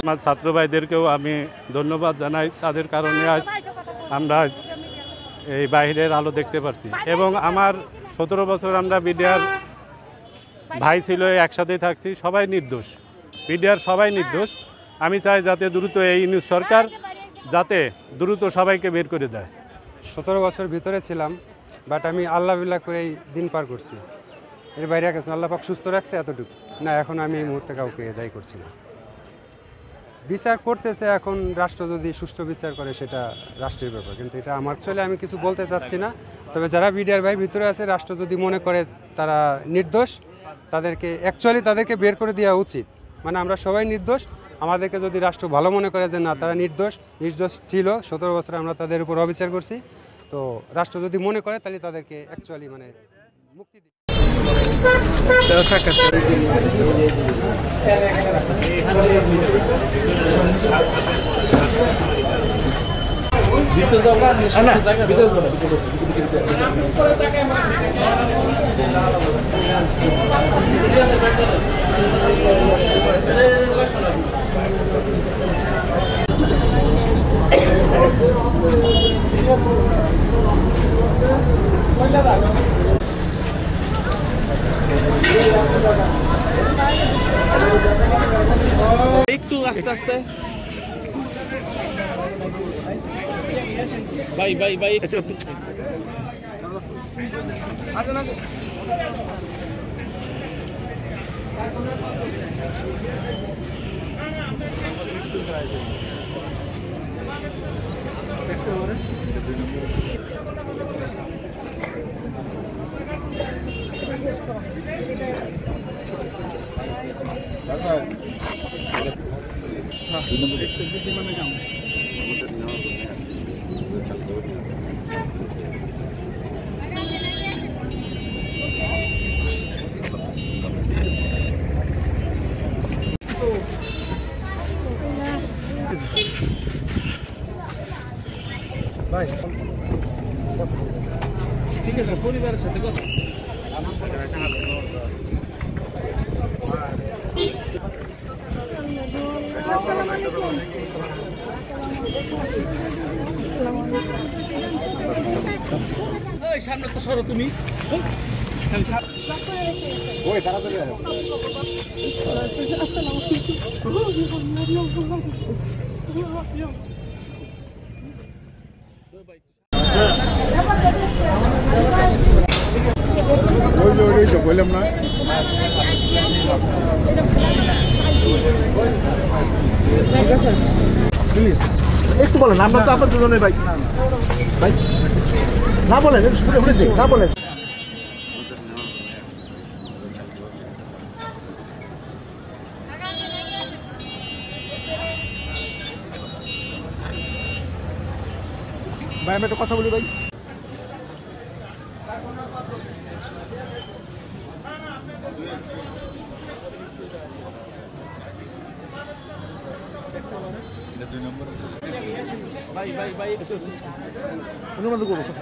আমার ছাত্র ভাইদেরকেও আমি ধন্যবাদ জানাই, তাদের কারণে আজ আমরা এই বাইরের আলো দেখতে পারছি। এবং আমার 17 বছর আমরা বিডিআর ভাই ছিল, একসাথেই থাকছি, সবাই নির্দোষ, বিডিআর সবাই নির্দোষ। আমি চাই যাতে দ্রুত এই নিউজ সরকার যাতে দ্রুত সবাইকে বের করে দেয়। 17 বছর ভিতরে ছিলাম, বাট আমি আল্লাহ বিল্লাহ করে এই দিন পার করছি। এর বাইরে গেছে আল্লাহ পাক সুস্থ রাখছে এতটুকু না। এখন আমি এই মুহূর্তে কাউকে দায়ী করছি না। বিচার করতেছে, এখন রাষ্ট্র যদি সুষ্ঠু বিচার করে সেটা রাষ্ট্রের ব্যাপার, কিন্তু এটা আমার চলে আমি কিছু বলতে চাচ্ছি না। তবে যারা বিডিআর ভাই ভিতরে আছে, রাষ্ট্র যদি মনে করে তারা নির্দোষ, তাদেরকে বের করে দেওয়া উচিত। মানে আমরা সবাই নির্দোষ, আমাদেরকে যদি রাষ্ট্র ভালো মনে করে যে না তারা নির্দোষ ছিল, 17 বছর আমরা তাদের উপর অবিচার করছি, তো রাষ্ট্র যদি মনে করে তাহলে তাদেরকে অ্যাকচুয়ালি মানে মুক্তি দিই। একটু আস্তে আস্তে ভাই ঠিক আছে, পরিবারের সাথে কথা সামনে তো সরো তুমি। বললাম না প্লিজ একটু বলেন, আমরা তো আপনার দুজনের ভাই ভাই না বলেন, না বলেন। ভাই আমি একটা কথা বলি ভাই, ভাই অনুমতি করবো সব।